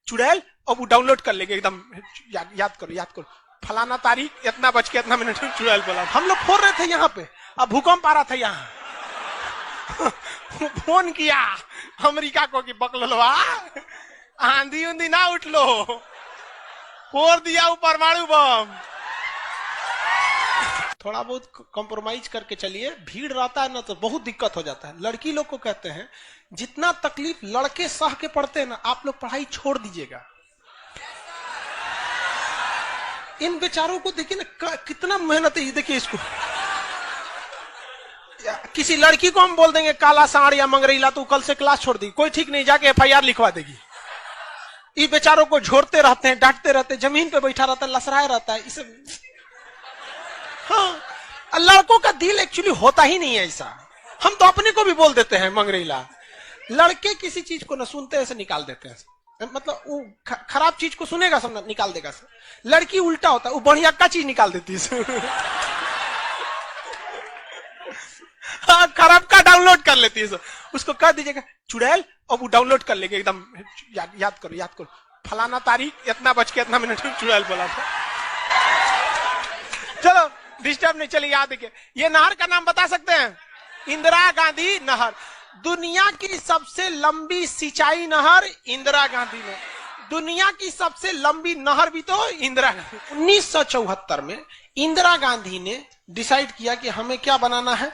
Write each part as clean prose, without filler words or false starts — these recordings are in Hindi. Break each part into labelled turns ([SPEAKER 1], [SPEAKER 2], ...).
[SPEAKER 1] चुड़ैल, और वो डाउनलोड कर लेंगे एकदम, याद करो फलाना तारीख इतना बज के इतना मिनट में चुड़ैल बोला। हम लोग फोड़ रहे थे यहाँ पे, अब भूकंप आ रहा था यहाँ। फोन किया अमेरिका को कि बकलवा आंधी उंधी ना उठ लो, फोड़ दिया वो परमाणु बम। थोड़ा बहुत कॉम्प्रोमाइज करके चलिए, भीड़ रहता है ना तो बहुत दिक्कत हो जाता है। लड़की लोग को कहते हैं जितना तकलीफ लड़के सह के पढ़ते हैं ना, आप लोग पढ़ाई छोड़ दीजिएगा। इन बेचारों को देखिए ना कितना मेहनत है। देखिए इसको, किसी लड़की को हम बोल देंगे काला सांड या मंगरैला, तो कल से क्लास छोड़ दी, कोई ठीक नहीं, जाके FIR लिखवा देगी। ये बेचारों को झोरते रहते हैं, डांटते रहते हैं, जमीन पे बैठा रहता है, लसराया रहता है। इसे हाँ, लड़कों का दिल एक्चुअली होता ही नहीं है ऐसा। हम तो अपने को भी बोल देते हैं मंगरैला। लड़के किसी चीज को न सुनते ऐसे निकाल देते हैं, मतलब वो खराब चीज को सुनेगा सब निकाल देगा। लड़की उल्टा होता है, वो बढ़िया का चीज निकाल देती है। हाँ, खराब का डाउनलोड कर लेती है। उसको कह दीजिएगा चुड़ैल, और वो डाउनलोड कर लेंगे एकदम, याद करो फलाना तारीख इतना बज के इतना मिनट में चुड़ैल बोला था। चलो डिस्टर्ब नहीं, चलिए याद देखिए, ये नहर का नाम बता सकते हैं? इंदिरा गांधी नहर। दुनिया की सबसे लंबी सिंचाई नहर इंदिरा गांधी ने। दुनिया की सबसे लंबी नहर भी तो इंदिरा गांधी। 1974 में इंदिरा गांधी ने डिसाइड किया कि हमें क्या बनाना है,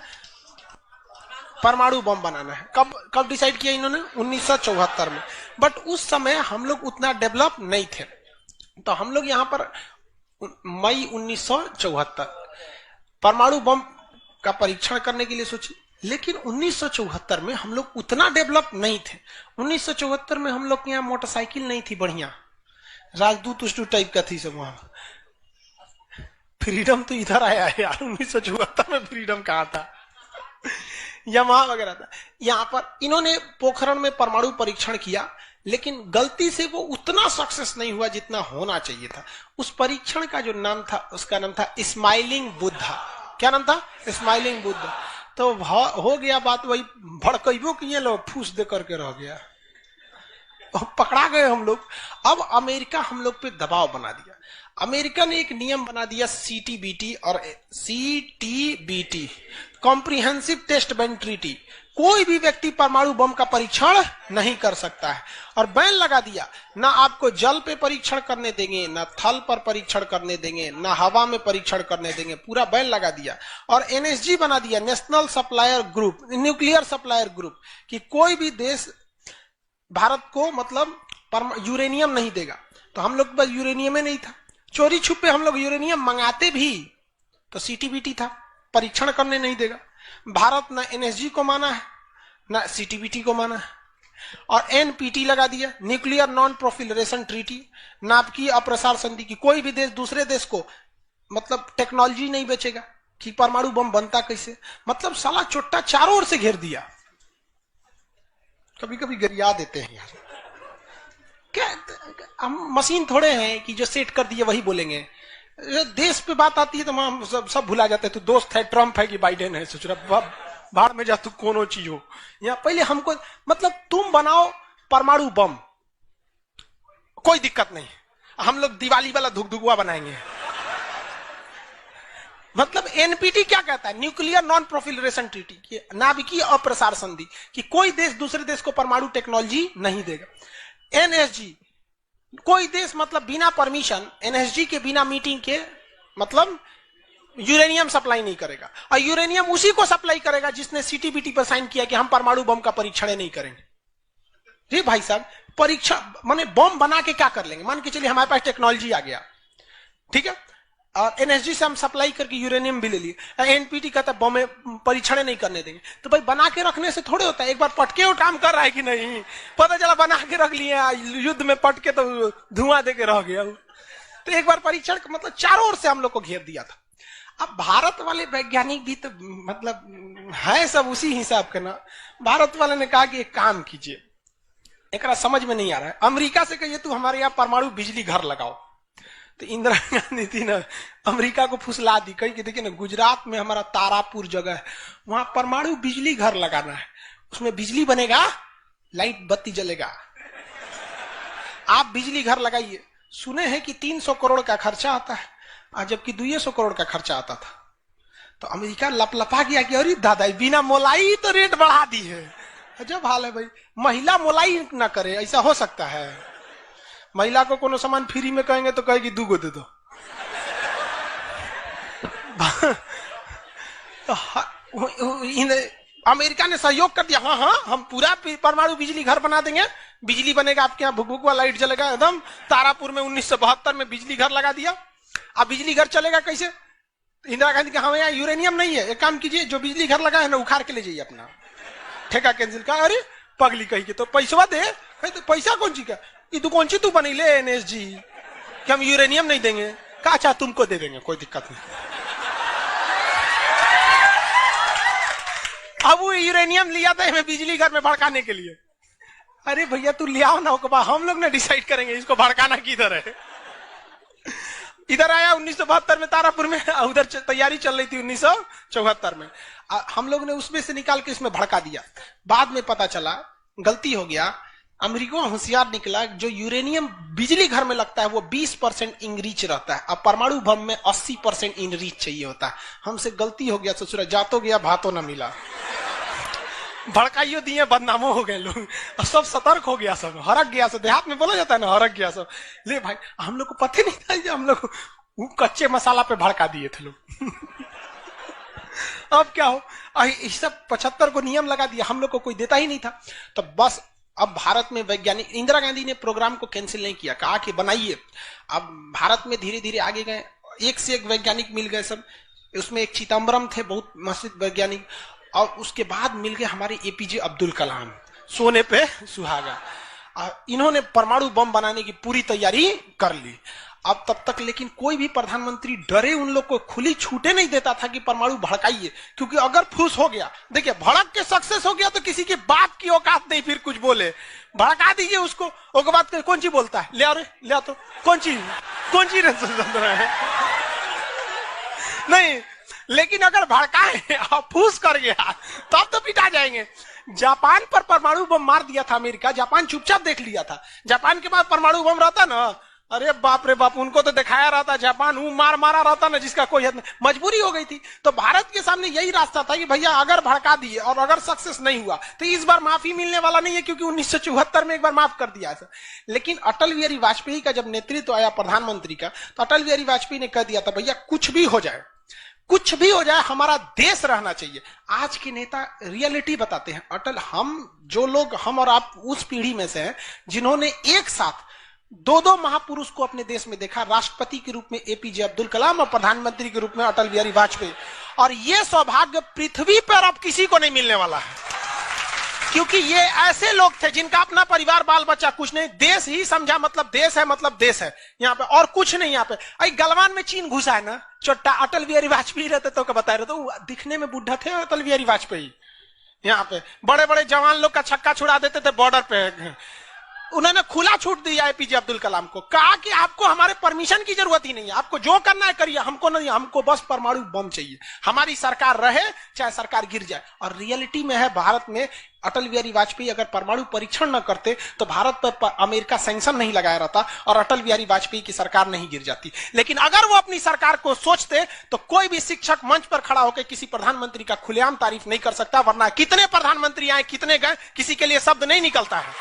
[SPEAKER 1] परमाणु बम बनाना है। कब डिसाइड किया इन्होंने? 1974 में। बट उस समय हम लोग उतना डेवलप नहीं थे, तो हम लोग यहां पर मई 1974 परमाणु बम का परीक्षण करने के लिए सोचे। लेकिन 1974 में हम लोग उतना डेवलप नहीं थे। 1974 में हम लोग के यहाँ मोटरसाइकिल नहीं थी बढ़िया, राजदूत उष्टू टाइप का थी सब। वहां फ्रीडम तो इधर आया है यार, 1974 में फ्रीडम कहाँ था? यमहा वगैरह था। यहाँ पर इन्होंने पोखरण में परमाणु परीक्षण किया, लेकिन गलती से वो उतना सक्सेस नहीं हुआ जितना होना चाहिए था। उस परीक्षण का जो नाम था, उसका नाम था स्माइलिंग बुद्धा। क्या नाम था? स्माइलिंग बुद्धा। तो हो गया बात वही, भड़कइबो किए लोग, फूस दे करके रह गया, पकड़ा गए हम लोग। अब अमेरिका हम लोग पे दबाव बना दिया। अमेरिका ने एक नियम बना दिया, CTBT और CTBT, comprehensive test ban treaty. कोई भी व्यक्ति परमाणु बम का परीक्षण नहीं कर सकता है, और बैन लगा दिया। ना आपको जल पे परीक्षण करने देंगे, ना थल पर परीक्षण करने देंगे, ना हवा में परीक्षण करने देंगे, पूरा बैन लगा दिया। और NSG बना दिया, national supplier group, nuclear supplier group, कि कोई भी देश भारत को मतलब यूरेनियम नहीं देगा। तो हम लोग के पास यूरेनियम नहीं था, चोरी छुपे हम लोग यूरेनियम मंगाते भी तो CTBT था, परीक्षण करने नहीं देगा। भारत ना NSG को माना है, ना CTBT को माना है, और NPT लगा दिया, न्यूक्लियर नॉन प्रोफिलरेशन ट्रीटी, नाभिकीय अप्रसार संधि, की कोई भी देश दूसरे देश को मतलब टेक्नोलॉजी नहीं बेचेगा कि परमाणु बम बनता कैसे। मतलब साला चोट्टा चारों ओर से घेर दिया। कभी कभी गरिया देते हैं यार, क्या हम मशीन थोड़े हैं कि जो सेट कर दिए वही बोलेंगे। देश पे बात आती है तो हम सब भुला जाते हैं। तो दोस्त है ट्रम्प है कि बाइडेन है, सोच रहा बाहर में जा तू कोनो चीज हो। या पहले हमको मतलब तुम बनाओ परमाणु बम, कोई दिक्कत नहीं, हम लोग दिवाली वाला धुकधुकुआ बनाएंगे। मतलब NPT क्या कहता है? न्यूक्लियर नॉन प्रोफिलरेशन ट्रीटी, नाभिकीय अप्रसार संधि, कि कोई देश दूसरे देश को परमाणु टेक्नोलॉजी नहीं देगा। NSG, कोई देश मतलब बिना परमिशन, NSG के बिना मीटिंग के मतलब यूरेनियम सप्लाई नहीं करेगा, और यूरेनियम उसी को सप्लाई करेगा जिसने CTBT पर साइन किया कि हम परमाणु बम का परीक्षण नहीं करेंगे। जी भाई साहब, परीक्षण माने बम बना के क्या कर लेंगे? मान के चलिए हमारे पास टेक्नोलॉजी आ गया, ठीक है, और NSG से हम सप्लाई करके यूरेनियम भी ले लिए। NPT कहता है बम में परीक्षण नहीं करने देंगे। तो भाई बना के रखने से थोड़े होता है, एक बार पटके वो काम कर रहा है कि नहीं, पता चला बना के रख लिए, युद्ध में पटके तो धुआं दे के रह गया। तो एक बार परीक्षण मतलब चारों ओर से हम लोग को घेर दिया था। अब भारत वाले वैज्ञानिक भी तो मतलब है सब उसी हिसाब के ना। भारत वाले ने कहा कि एक काम कीजिए, एक समझ में नहीं आ रहा है, अमेरिका से कहिए तू हमारे यहाँ परमाणु बिजली घर लगाओ। तो इंदिरा गांधी थी ना, अमेरिका को फुसला दी, कही कि देखिए ना गुजरात में हमारा तारापुर जगह है, वहां परमाणु बिजली घर लगाना है, उसमें बिजली बनेगा, लाइट बत्ती जलेगा। आप बिजली घर लगाइए, सुने हैं कि 300 करोड़ का खर्चा आता है, जबकि 200 करोड़ का खर्चा आता था। तो अमेरिका लपलपा गया कि अरे दादा बिना मोलाई तो रेट बढ़ा दी है। अजब हाल है भाई, महिला मोलाई ना करे, ऐसा हो सकता है? महिला को कोनो सामान फ्री में कहेंगे तो कहेगी 2 गो दे दो। अमेरिका ने सहयोग कर दिया, हाँ हाँ हम पूरा परमाणु बिजली घर बना देंगे, बिजली बनेगा आपके यहाँ, भुक वाला लाइट जलेगा एकदम। तारापुर में 1972 में बिजली घर लगा दिया। अब बिजली घर चलेगा कैसे? इंदिरा गांधी का हमें यहाँ यूरेनियम नहीं है, एक काम कीजिए जो बिजली घर लगा है ना उखाड़ के ले जाइए अपना, ठेका कैंसिल का। अरे पगली कही के तो पैसा दे, तो पैसा कौन ची का, ये तो कौन सी तू बनी ले एनएस जी कि हम यूरेनियम नहीं देंगे का? अच्छा तुमको दे देंगे, कोई दिक्कत नहीं। अब वो यूरेनियम लिया था हमें बिजली घर में भड़काने के लिए। अरे भैया तू ले आओ ना, हम लोग ना डिसाइड करेंगे इसको भड़काना किधर है। इधर आया 1972 में तारापुर में, उधर तैयारी चल रही थी 1974 में। हम लोग ने उसमें से निकाल के इसमें भड़का दिया। बाद में पता चला गलती हो गया, अमेरिका होशियार निकला, जो यूरेनियम बिजली घर में लगता है वो 20% इनरीच रहता है, अब परमाणु बम में 80% इनरीच चाहिए होता है। हमसे गलती हो गया, ससुरा जातो गया भातो न मिला, भड़काइयो दिए बदनामो हो गए लोग, सब सतर्क हो गया, सब हरक गया, सब देहात में बोला जाता है ना, हरक गया सब। ले भाई हम लोग को पता नहीं था, हम लोग कच्चे मसाला पे भड़का दिए थे लोग। अब क्या हो, इस सब 75 को नियम लगा दिया, हम लोग को कोई देता ही नहीं था। तो बस अब भारत में वैज्ञानिक, इंदिरा गांधी ने प्रोग्राम को कैंसिल नहीं किया, कहा कि बनाइए। अब भारत में धीरे धीरे आगे गए, एक से एक वैज्ञानिक मिल गए सब। उसमें एक चिदम्बरम थे, बहुत मशहूर वैज्ञानिक, और उसके बाद मिल गए हमारे एपीजे अब्दुल कलाम, सोने पे सुहागा। इन्होंने परमाणु बम बनाने की पूरी तैयारी कर ली। अब तब तक लेकिन कोई भी प्रधानमंत्री डरे उन लोग को खुली छूटे नहीं देता था कि परमाणु भड़काइए, क्योंकि अगर फूस हो गया, देखिए भड़क के सक्सेस हो गया तो किसी की बात की औकात नहीं फिर कुछ बोले। भड़का दीजिए उसको, उसके बाद कौन सी बोलता है, ले आओ रे ले आओ, तो कौन सी नहीं। लेकिन अगर भड़काए और फूस कर गया तब तो पिटा जाएंगे। जापान पर परमाणु बम मार दिया था अमेरिका, जापान चुपचाप देख लिया था। जापान के पास परमाणु बम रहता ना, अरे बाप रे बाप, उनको तो दिखाया रहता, जापान मारा रहता ना, जिसका कोई हद नहीं। मजबूरी हो गई थी। तो भारत के सामने यही रास्ता था कि भैया अगर भड़का दिए और अगर सक्सेस नहीं हुआ तो इस बार माफी मिलने वाला नहीं है, क्योंकि 1974 में एक बार माफ कर दिया था। लेकिन अटल बिहारी वाजपेयी का जब नेतृत्व आया प्रधानमंत्री का, तो अटल बिहारी वाजपेयी ने कह दिया था भैया कुछ भी हो जाए, कुछ भी हो जाए, हमारा देश रहना चाहिए। आज के नेता रियलिटी बताते हैं। अटल, हम और आप उस पीढ़ी में से हैं जिन्होंने एक साथ 2 महापुरुष को अपने देश में देखा, राष्ट्रपति के रूप में एपीजे अब्दुल कलाम और प्रधानमंत्री के रूप में अटल बिहारी वाजपेयी। और यह सौभाग्य पृथ्वी पर अब किसी को नहीं मिलने वाला है, क्योंकि ये ऐसे लोग थे जिनका अपना परिवार बाल बच्चा कुछ नहीं, देश ही समझा, मतलब देश है, मतलब देश है यहाँ पे, और कुछ नहीं। यहाँ पे गलवान में चीन घुसा है ना, चोट्टा अटल बिहारी वाजपेयी रहते तो क्या बता रहे, तो दिखने में बुढ़ा थे अटल बिहारी वाजपेयी। यहाँ पे बड़े बड़े जवान लोग का छक्का छुड़ा देते थे बॉर्डर पे। उन्होंने खुला छूट दिया एपीजे अब्दुल कलाम को, कहा कि आपको हमारे परमिशन की जरूरत ही नहीं है, आपको जो करना है करिए, हमको नहीं, हमको बस परमाणु बम चाहिए, हमारी सरकार रहे चाहे सरकार गिर जाए। और रियलिटी में है, भारत में अटल बिहारी वाजपेयी अगर परमाणु परीक्षण न करते तो भारत पर अमेरिका सैंक्शन नहीं लगाया रहता और अटल बिहारी वाजपेयी की सरकार नहीं गिर जाती। लेकिन अगर वो अपनी सरकार को सोचते तो कोई भी शिक्षक मंच पर खड़ा होकर किसी प्रधानमंत्री का खुलेआम तारीफ नहीं कर सकता, वरना कितने प्रधानमंत्री आए, कितने गए, किसी के लिए शब्द नहीं निकलता है।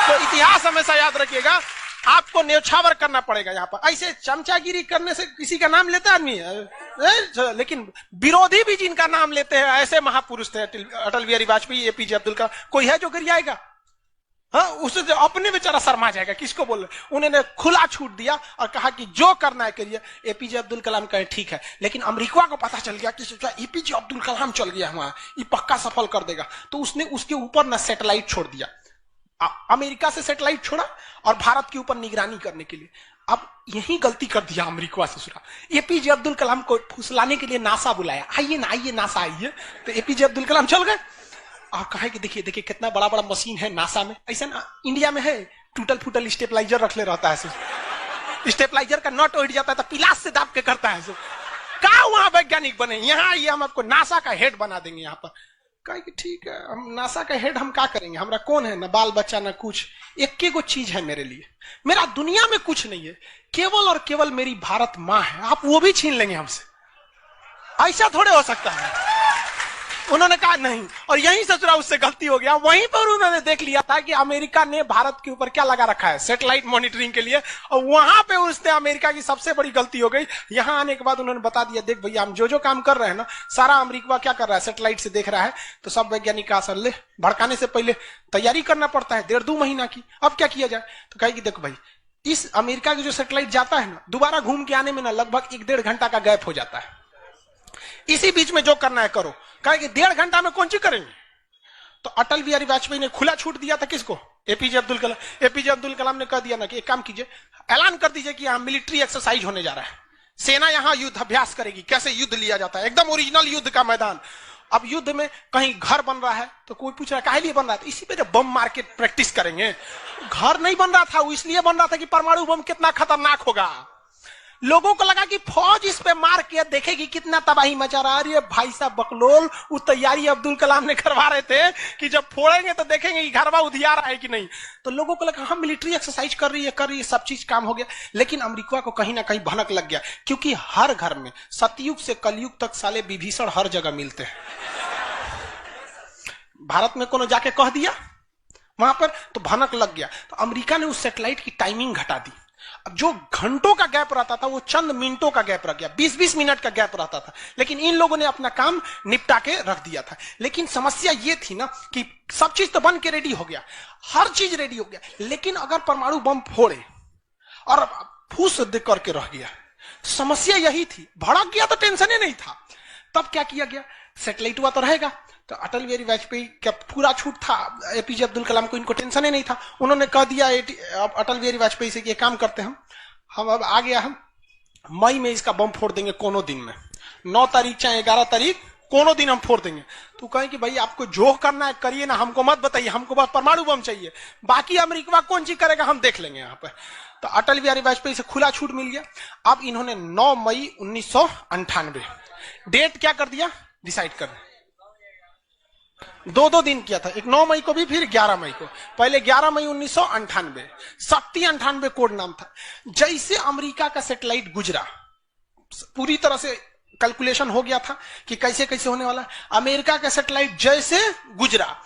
[SPEAKER 1] तो इतिहास हमेशा याद रखिएगा, आपको न्यौछावर करना पड़ेगा। यहाँ पर ऐसे चमचागिरी करने से किसी का नाम लेता आदमी, लेकिन विरोधी भी जिनका नाम लेते हैं, ऐसे महापुरुष थे अटल बिहारी वाजपेयी, एपीजे अब्दुल कलाम। कोई है जो गरियाएगा? हाँ, उसे अपने बेचारा शर्मा जाएगा, किसको बोल रहे। उन्होंने खुला छूट दिया और कहा कि जो करना है करिए। एपीजे अब्दुल कलाम कहे ठीक है, लेकिन अमेरिका को पता चल गया कि सोचा एपीजे अब्दुल कलाम चल गया वहां, ये पक्का सफल कर देगा, तो उसने उसके ऊपर ना सैटेलाइट छोड़ दिया। अमेरिका से सैटेलाइट छोड़ा और भारत के ऊपर निगरानी करने के लिए। अब यही गलती कर दिया अमेरिका से सुरा। एपीजे अब्दुल कलाम को फुसलाने के लिए नासा बुलाया, आइए ना, आइए नासा आइए। तो एपीजे अब्दुल कलाम चल गए और कहे कि देखिए देखिए कितना बड़ा बड़ा मशीन है नासा में, ऐसा ना इंडिया में है, टूटल फूटल स्टेपलाइजर रख ले रहता है, स्टेपलाइजर का नट उड़ जाता है तो पिलास से दाब के करता है। कहा वहां वैज्ञानिक बने, यहाँ आइए हम आपको नासा का हेड बना देंगे। यहाँ पर कहा कि ठीक है, हम नासा का हेड हम क्या करेंगे, हमारा कौन है, ना बाल बच्चा ना कुछ, एक को चीज है मेरे लिए, मेरा दुनिया में कुछ नहीं है, केवल और केवल मेरी भारत माँ है, आप वो भी छीन लेंगे हमसे, ऐसा थोड़े हो सकता है। उन्होंने कहा नहीं, और यहीं से थोड़ा उससे गलती हो गया। वहीं पर उन्होंने देख लिया था कि अमेरिका ने भारत के ऊपर क्या लगा रखा है, सैटेलाइट मॉनिटरिंग के लिए, और वहां पे उसने अमेरिका की सबसे बड़ी गलती हो गई। यहां आने के बाद उन्होंने बता दिया, देख भैया हम जो काम कर रहे हैं ना, सारा अमेरिका क्या कर रहा है, सैटेलाइट से देख रहा है। तो सब वैज्ञानिक का असर ले, भड़काने से पहले तैयारी करना पड़ता है 1.5-2 महीना की। अब क्या किया जाए, तो कहे कि देखो भाई, इस अमेरिका के जो सैटेलाइट जाता है ना, दोबारा घूम के आने में ना लगभग 1-1.5 घंटा का गैप हो जाता है। इसी बीच में जो करना है करो। कहे कि 1.5 घंटा में कौन सी करेंगे। तो अटल बिहारी वाजपेयी ने खुला छूट दिया था किसको, एपीजे अब्दुल कलाम। एपीजे अब्दुल कलाम ने कह दिया ना कि एक काम कीजिए, ऐलान कर दीजिए कि यहां मिलिट्री एक्सरसाइज होने जा रहा है, सेना यहां युद्ध अभ्यास करेगी, कैसे युद्ध लिया जाता है, एकदम ओरिजिनल युद्ध का मैदान। अब युद्ध में कहीं घर बन रहा है तो कोई पूछ रहा है काहे लिए बन रहा है, तो इसी पे बम मार के प्रैक्टिस करेंगे। घर नहीं बन रहा था, वो इसलिए बन रहा था कि परमाणु बम कितना खतरनाक होगा। लोगों को लगा कि फौज इस पे मार के देखेगी कितना तबाही मचा रहा है। अरे भाई साहब बकलोल, वो तैयारी अब्दुल कलाम ने करवा रहे थे कि जब फोड़ेंगे तो देखेंगे कि घरवा उधियार है कि नहीं। तो लोगों को लगा हम मिलिट्री एक्सरसाइज कर रही है, सब चीज काम हो गया। लेकिन अमेरिका को कहीं ना कहीं भनक लग गया, क्योंकि हर घर में सतयुग से कलयुग तक साले विभीषण हर जगह मिलते हैं। भारत में कोनो जाके कह दिया वहां पर, तो भनक लग गया। तो अमेरिका ने उस सैटेलाइट की टाइमिंग घटा दी। अब जो घंटों का गैप रहता था वो चंद मिनटों का गैप रह गया, 20-20 मिनट का गैप रहता था। लेकिन इन लोगों ने अपना काम निपटा के रख दिया था। लेकिन समस्या ये थी ना कि सब चीज तो बन के रेडी हो गया, हर चीज रेडी हो गया, लेकिन अगर परमाणु बम फोड़े और फूस करके रह गया, समस्या यही थी। भड़क गया तो टेंशन ही नहीं था। तब क्या किया गया, सैटेलाइट हुआ तो रहेगा। तो अटल बिहारी वाजपेयी का पूरा छूट था, एपीजे अब्दुल कलाम को इनको टेंशन ही नहीं था। उन्होंने कह दिया अटल बिहारी वाजपेयी से कि काम करते हैं हम अब आ गया, हम मई में इसका बम फोड़ देंगे, कोनो दिन में 9 तारीख चाहे 11 तारीख कोनो दिन हम फोड़ देंगे। तो कहें कि भाई आपको जो करना है करिए ना, हमको मत बताइए, हमको बस परमाणु बम चाहिए, बाकी अमेरिका कौन चीज करेगा हम देख लेंगे यहाँ पर। तो अटल बिहारी वाजपेयी से खुला छूट मिल गया। अब इन्होंने 9 मई 1998 डेट क्या कर दिया, डिसाइड कर 2-2 दिन किया था, एक 9 मई को भी, फिर 11 मई को। पहले 11 मई 1998, शक्ति 98 कोड नाम था। जैसे अमेरिका का सैटेलाइट गुजरा, पूरी तरह से कैलकुलेशन हो गया था कि कैसे कैसे होने वाला। अमेरिका का सैटेलाइट जैसे गुजरा,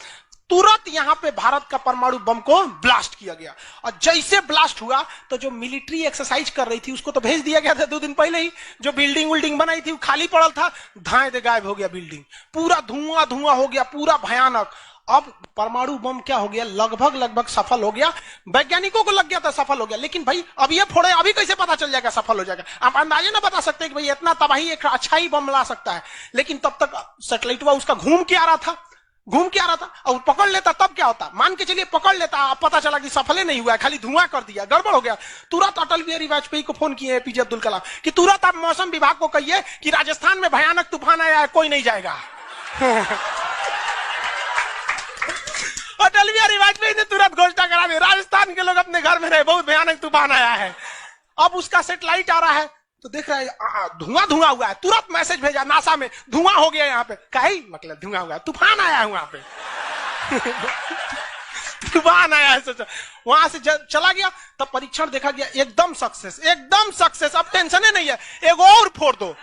[SPEAKER 1] तुरंत यहां पे भारत का परमाणु बम को ब्लास्ट किया गया। और जैसे ब्लास्ट हुआ तो जो मिलिट्री एक्सरसाइज कर रही थी उसको तो भेज दिया गया था 2 दिन पहले ही। जो बिल्डिंग बनाई थी वो खाली पड़ल था, धाए दे गायब हो गया बिल्डिंग, पूरा धुआं धुआं हो गया, पूरा भयानक। अब परमाणु बम क्या हो गया, लगभग सफल हो गया। वैज्ञानिकों को लग गया था सफल हो गया, लेकिन भाई अब ये फोड़े, अभी कैसे पता चल जाएगा सफल हो जाएगा। आप अंदाजे ना बता सकते कि भाई इतना तबाही एक अच्छा ही बम ला सकता है। लेकिन तब तक सैटेलाइट उसका घूम के आ रहा था, और पकड़ लेता तब क्या होता, मान के चलिए पकड़ लेता, अब पता चला कि सफल ही नहीं हुआ है, खाली धुआं कर दिया, गड़बड़ हो गया। तुरंत अटल बिहारी वाजपेयी को फोन किए एपीजे अब्दुल कलाम कि तुरंत आप मौसम विभाग को कहिए कि राजस्थान में भयानक तूफान आया है, कोई नहीं जाएगा। अटल बिहारी वाजपेयी ने तुरंत घोषणा करा दी, राजस्थान के लोग अपने घर में रहे, बहुत भयानक तूफान आया है। अब उसका सैटेलाइट आ रहा है तो देख रहा है धुआं हुआ है, तुरंत मैसेज भेजा नासा में, धुआं हो गया यहाँ पे। कहीं मतलब धुआं हुआ है, तूफान आया है वहां पे। तूफान आया है। वहां से चला गया, तब परीक्षण देखा गया, एकदम सक्सेस। अब टेंशन ही नहीं है, एक और फोड़ दो,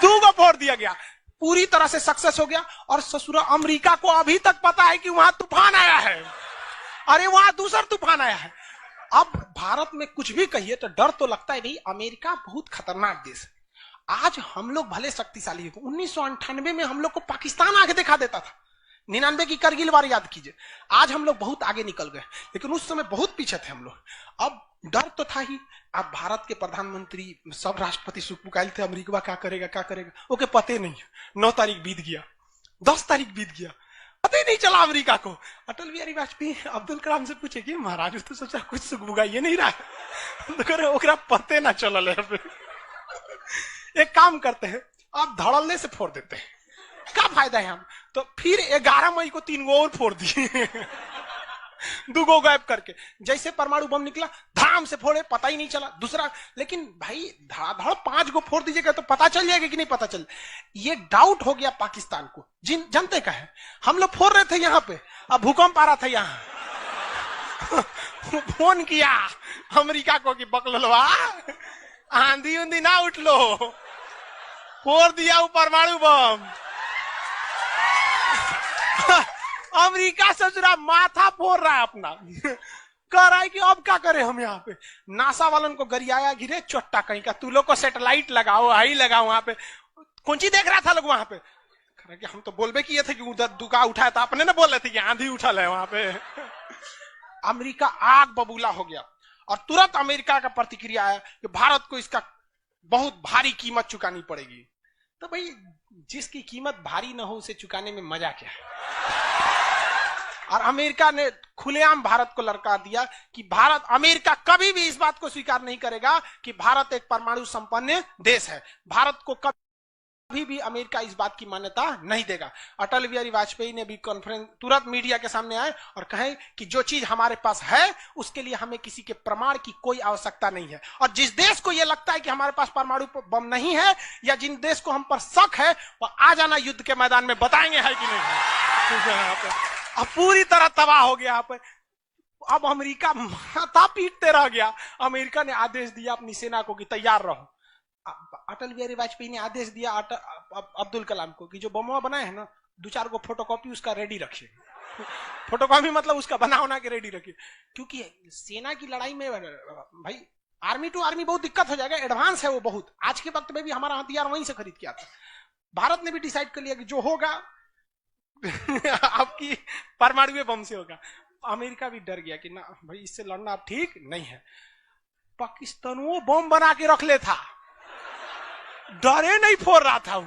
[SPEAKER 1] 2 को फोड़ दिया गया, पूरी तरह से सक्सेस हो गया। और ससुरा अमेरिका को अभी तक पता है कि वहां तूफान आया है, अरे वहां दूसरा तूफान आया है। अब भारत में कुछ भी कहिए तो डर तो लगता है, नहीं अमेरिका बहुत खतरनाक देश है। आज हम लोग भले शक्तिशाली हो, 1998 में हम लोग को पाकिस्तान आगे दिखा देता था, 99 की करगिल वार याद कीजिए। आज हम लोग बहुत आगे निकल गए, लेकिन उस समय बहुत पीछे थे हम लोग। अब डर तो था ही। अब भारत के प्रधानमंत्री सब राष्ट्रपति सुखपुकाइल थे, अमेरिका क्या करेगा, ओके पते नहीं। 9 तारीख बीत गया, 10 तारीख बीत गया, पता ही नहीं चला अमेरिका को। अटल बिहारी वाजपेयी अब्दुल कलाम से पूछे कि महाराज तो सोचा कुछ सुख बुगाइए नहीं रहा, तो ओकरा पते ना चल। एक काम करते हैं, आप धड़ल्ले से फोड़ देते हैं, क्या फायदा है हम। तो फिर 11 मई को 3 गो और फोड़ दिए। दुगो गैप करके, जैसे परमाणु बम निकला धाम से फोड़े, पता ही नहीं चला दूसरा। लेकिन भाई धड़ाधड़ 5 गो फोड़ दीजिएगा तो पता चल जाएगा कि नहीं पता चल। ये डाउट हो गया पाकिस्तान को, जिन जनते का है। हम लोग फोड़ रहे थे यहां पे, अब भूकंप आ रहा था यहां। फोन किया अमेरिका को कि बकलवा आंधी उंधी ना उठ लो, फोड़ दिया वो परमाणु बम। अमेरिका सोच रहा माथा फोड़ रहा है अपना, कह रहा है कि अब क्या करें हम यहाँ पे। नासा वालों को गरियाया गिरे चोट्टा कहीं का, तू लोग को सैटेलाइट लगाओ, हाई लगाओ वहां पे। कौन सी देख रहा था लोग वहां पे, कि हम तो बोलबे किए थे कि उधर दुका उठाया था, अपने ना बोल रहे थे कि आंधी उठल है वहां पे। अमेरिका आग बबूला हो गया और तुरंत अमेरिका का प्रतिक्रिया आया कि भारत को इसका बहुत भारी कीमत चुकानी पड़ेगी। तो भाई जिसकी कीमत भारी ना हो उसे चुकाने में मजा क्या है। और अमेरिका ने खुलेआम भारत को ललकार दिया कि अमेरिका कभी भी इस बात को स्वीकार नहीं करेगा कि भारत एक परमाणु संपन्न देश है। भारत को कभी भी अमेरिका इस बात की मान्यता नहीं देगा। अटल बिहारी वाजपेयी ने भी कॉन्फ्रेंस तुरंत मीडिया के सामने आए और कहे कि जो चीज हमारे पास है उसके लिए हमें किसी के प्रमाण की कोई आवश्यकता नहीं है। और जिस देश को यह लगता है कि हमारे पास परमाणु बम नहीं है या जिन देश को हम पर शक है वह आ जाना युद्ध के मैदान में, बताएंगे है कि नहीं। अब पूरी तरह तबाह हो गया यहाँ पे। अब अमेरिका माथा पीटते रह गया। अमेरिका ने आदेश दिया अपनी सेना को कि तैयार रहो। अटल बिहारी वाजपेयी ने आदेश दिया अब्दुल कलाम को कि जो बम बनाए हैं ना 2-4 गो फोटोकॉपी उसका रेडी रखिए। फोटोकॉपी मतलब उसका बना के रेडी रखिए, क्योंकि सेना की लड़ाई में भाई आर्मी टू आर्मी बहुत दिक्कत हो जाएगा। एडवांस है वो बहुत। आज के वक्त में भी हमारा हथियार वहीं से खरीद के आता है। भारत ने भी डिसाइड कर लिया कि जो होगा आपकी परमाणु बम से होगा। अमेरिका भी डर गया कि ना भाई इससे लड़ना अब ठीक नहीं है। पाकिस्तान वो बम बना के रख ले था, डरे नहीं फोड़ रहा था।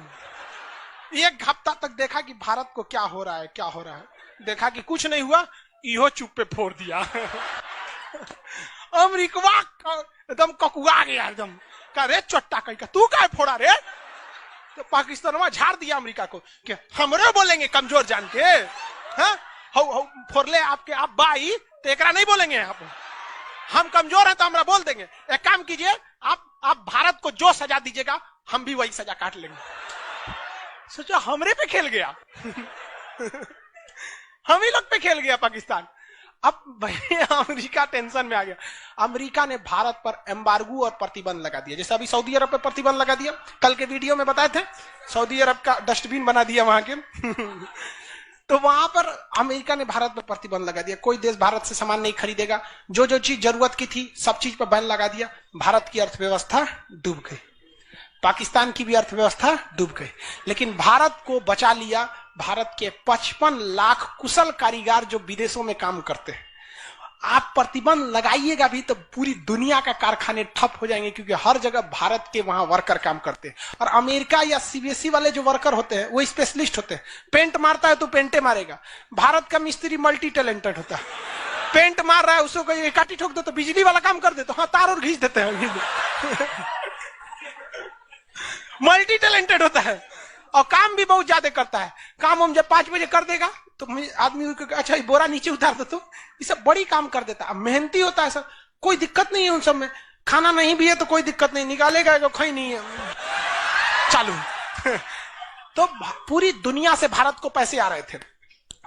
[SPEAKER 1] एक हफ्ता तक देखा कि भारत को क्या हो रहा है, क्या हो रहा है। देखा कि कुछ नहीं हुआ, इहो चुप पे फोड़ दिया। अमेरिका एकदम ककुआ गया, एकदम कह रे चट्टा कहीं का तू क्या फोड़ा रे। तो पाकिस्तान में झाड़ दिया अमेरिका को कि हमरे बोलेंगे कमजोर जान के, हाँ फोड़ले आपके आप बाई तो एकरा नहीं बोलेंगे। आप हम कमजोर हैं तो हमरा बोल देंगे। एक काम कीजिए, आप भारत को जो सजा दीजिएगा हम भी वही सजा काट लेंगे। सोचो हमरे पे खेल गया। हम ही लोग पे खेल गया पाकिस्तान। अब भाई अमेरिका टेंशन में आ गया। अमेरिका ने भारत पर एम्बार्गो और प्रतिबंध लगा दिया। जैसे अभी सऊदी अरब पे प्रतिबंध लगा दिया, कल के वीडियो में बताए थे, सऊदी अरब का डस्टबिन बना दिया वहां के। तो वहां पर अमेरिका ने भारत पर प्रतिबंध लगा दिया। कोई देश भारत से सामान नहीं खरीदेगा। जो जो चीज जरूरत की थी सब चीज पर बैन लगा दिया। भारत की अर्थव्यवस्था डूब गई, पाकिस्तान की भी अर्थव्यवस्था डूब गई, लेकिन भारत को बचा लिया भारत के 55 लाख कुशल कारीगर जो विदेशों में काम करते हैं। आप प्रतिबंध लगाइएगा भी तो पूरी दुनिया का कारखाने ठप हो जाएंगे, क्योंकि हर जगह भारत के वहां वर्कर काम करते हैं। और अमेरिका या सीबीएसई वाले जो वर्कर होते हैं वो स्पेशलिस्ट होते हैं। पेंट मारता है तो पेंटे मारेगा। भारत का मिस्त्री मल्टी टैलेंटेड होता है। पेंट मार रहा है उसको कोई काटी ठोक दो तो बिजली वाला काम कर दे, तो हाँ तार और घींच देते हैं। मल्टी टैलेंटेड होता है और काम भी बहुत ज्यादा करता है। काम हम जब 5 बजे कर देगा तो आदमी अच्छा बोरा नीचे उतार दो, तो ये सब बड़ी काम कर देता है। मेहनती होता है सब, कोई दिक्कत नहीं है उन सब में। खाना नहीं भी है तो कोई दिक्कत नहीं, निकालेगा जो खाई नहीं है चालू। तो पूरी दुनिया से भारत को पैसे आ रहे थे।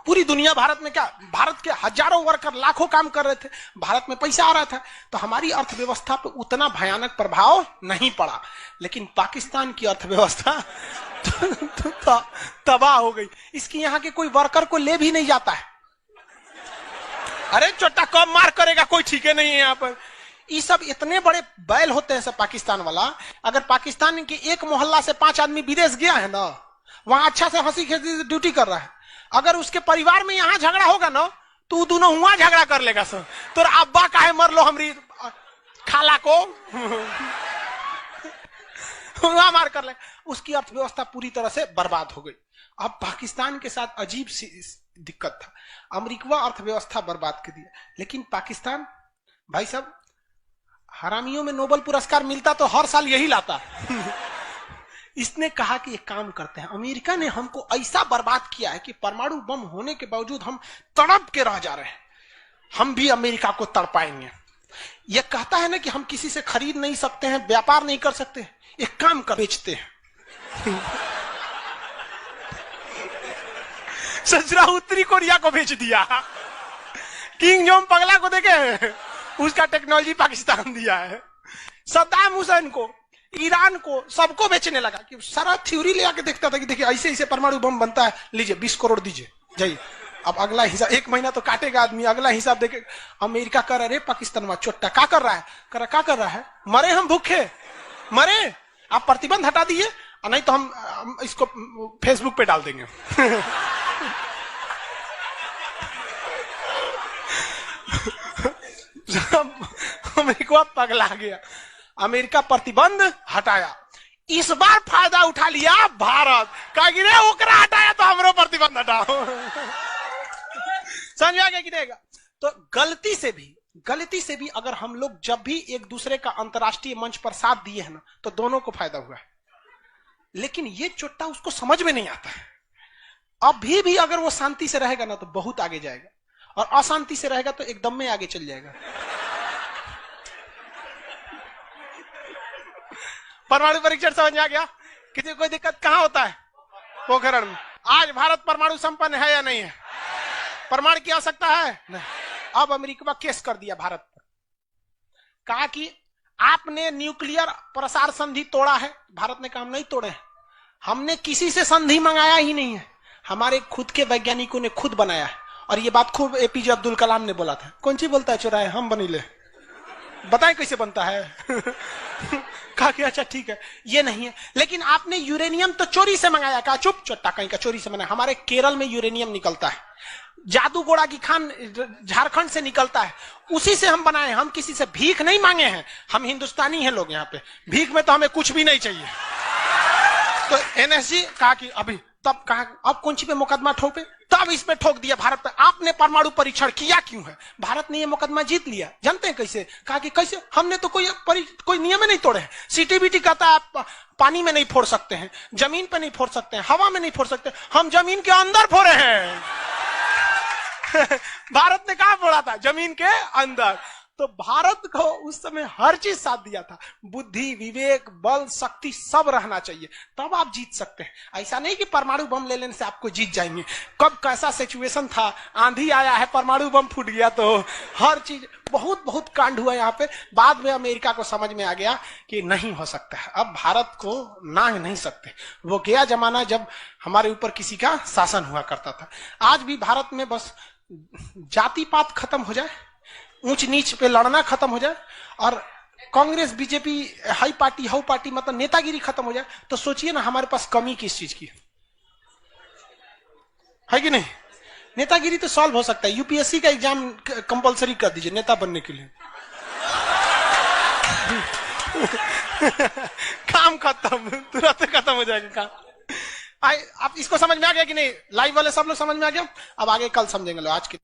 [SPEAKER 1] पूरी दुनिया भारत में क्या, भारत के हजारों वर्कर लाखों काम कर रहे थे, भारत में पैसा आ रहा था। तो हमारी अर्थव्यवस्था पे उतना भयानक प्रभाव नहीं पड़ा, लेकिन पाकिस्तान की अर्थव्यवस्था तबाह हो गई। इसकी यहाँ के कोई वर्कर को ले भी नहीं जाता है। अरे चोटा कम मार करेगा कोई ठीक है नहीं है यहाँ पर। ये सब इतने बड़े बैल होते हैं सब पाकिस्तान वाला। अगर पाकिस्तान के एक मोहल्ला से 5 आदमी विदेश गया है ना, वहां अच्छा से हंसी खेसी से ड्यूटी कर रहा है, अगर उसके परिवार में यहाँ झगड़ा होगा ना तो दोनों वहां झगड़ा कर लेगा सर। तो अब्बा काहे मर लो हमरी खाला को वहां मार कर ले। उसकी अर्थव्यवस्था पूरी तरह से बर्बाद हो गई। अब पाकिस्तान के साथ अजीब सी दिक्कत था। अमेरिका अर्थव्यवस्था बर्बाद कर दिया, लेकिन पाकिस्तान भाई साहब हरामियों में नोबेल पुरस्कार मिलता तो हर साल यही लाता। इसने कहा कि एक काम करते हैं, अमेरिका ने हमको ऐसा बर्बाद किया है कि परमाणु बम होने के बावजूद हम तड़प के रह जा रहे हैं। हम भी अमेरिका को तड़पाएंगे। यह कहता है ना कि हम किसी से खरीद नहीं सकते हैं, व्यापार नहीं कर सकते, एक काम कर बेचते हैं। सजरा उत्तरी कोरिया को बेच दिया, किंग जोंग पगला को देखे, उसका टेक्नोलॉजी पाकिस्तान दिया है। सद्दाम हुसैन को, ईरान को, सबको बेचने लगा कि सारा थ्योरी ले आके देखता था कि देखिए ऐसे ऐसे परमाणु बम बनता है, लीजिए 20 करोड़ दीजिए जाइए। अब अगला हिसाब 1 महीना तो काटेगा आदमी, अगला हिसाब देखे। अमेरिका कर रहा है, पाकिस्तान में चोट्टा क्या कर रहा है, क्या कर रहा है, मरे हम भूखे मरे, आप प्रतिबंध हटा दिए, नहीं तो हम इसको फेसबुक पे डाल देंगे। अमेरिका पगला गया, अमेरिका प्रतिबंध हटाया। इस बार फायदा उठा लिया भारत, कहा रे ओकरा हटाया तो हमरो प्रतिबंध हटाओ। समझ आ गया कि नहीं? तो गलती से भी अगर हम लोग जब भी एक दूसरे का अंतर्राष्ट्रीय मंच पर साथ दिए हैं ना, तो दोनों को फायदा हुआ है। लेकिन ये चुट्टा उसको समझ में नहीं आता है। अभी भी अगर वो शांति से रहेगा ना तो बहुत आगे जाएगा, और अशांति से रहेगा तो एकदम में आगे चल जाएगा। परमाणु परीक्षण समझ में आ गया? किसी को कोई दिक्कत कहां होता है? पोखरण में। आज भारत परमाणु संपन्न है या नहीं है? परमाणु की आवश्यकता है? नहीं। अब अमेरिका केस कर दिया भारत पर, कहा कि आपने न्यूक्लियर प्रसार संधि तोड़ा है। भारत ने कहा हम नहीं तोड़े हैं, हमने किसी से संधि मंगाया ही नहीं है, हमारे खुद के वैज्ञानिकों ने खुद बनाया है। और ये बात खूब एपीजे अब्दुल कलाम ने बोला था। कौन सी बोलता है चुराए, हम बनीले, बताएं कैसे बनता है। कहा कि अच्छा ठीक है ये नहीं है, लेकिन आपने यूरेनियम तो चोरी से मंगाया। कहा चुप, चट्टा कहीं का चोरी से मंगाया। हमारे केरल में यूरेनियम निकलता है, जादूगोड़ा की खान झारखंड से निकलता है, उसी से हम बनाए। हम किसी से भीख नहीं मांगे हैं, हम हिंदुस्तानी हैं लोग यहाँ पे, भीख में तो हमें कुछ भी नहीं चाहिए। तो एनएसजी कहा कि अभी, तब कहा अब कौन सी पे मुकदमा ठोके, तब इस पे ठोक दिया भारत पे। आपने परमाणु परीक्षण किया क्यों है? भारत ने ये मुकदमा जीत लिया। जानते हैं कैसे? कहा कि कैसे, हमने तो कोई नियम नहीं तोड़े हैं। सीटीबीटी कहता है आप पानी में नहीं फोड़ सकते हैं, जमीन पे नहीं फोड़ सकते हैं, हवा में नहीं फोड़ सकते, हम जमीन के अंदर फोड़े हैं। भारत ने कहा फोड़ा था? जमीन के अंदर। तो भारत को उस समय हर चीज साथ दिया था, बुद्धि, विवेक, बल, शक्ति सब रहना चाहिए, तब आप जीत सकते हैं। ऐसा नहीं कि परमाणु बम ले लेने से आपको जीत जाएंगे। कब कैसा सिचुएशन था, आंधी आया है, परमाणु बम फूट गया, तो हर चीज बहुत कांड हुआ यहाँ पे। बाद में अमेरिका को समझ में आ गया कि नहीं हो सकता है, अब भारत को ना नहीं सकते। वो गया जमाना जब हमारे ऊपर किसी का शासन हुआ करता था। आज भी भारत में बस जाति पात खत्म हो जाए, ऊंच नीच पे लड़ना खत्म हो जाए, और Congress BJP high party how party मतलब नेतागिरी खत्म हो जाए, तो सोचिए ना हमारे पास कमी किस चीज की है कि नहीं? नेतागिरी तो सॉल्व हो सकता है। यूपीएससी का एग्जाम कंपलसरी कर दीजिए नेता बनने के लिए। काम खत्म, तुरंत खत्म हो जाएगा काम। आप इसको समझ में आ गया कि नहीं? लाइव वाले सब लोग समझ में आ गया? अब आगे कल समझेंगे लोग। आज के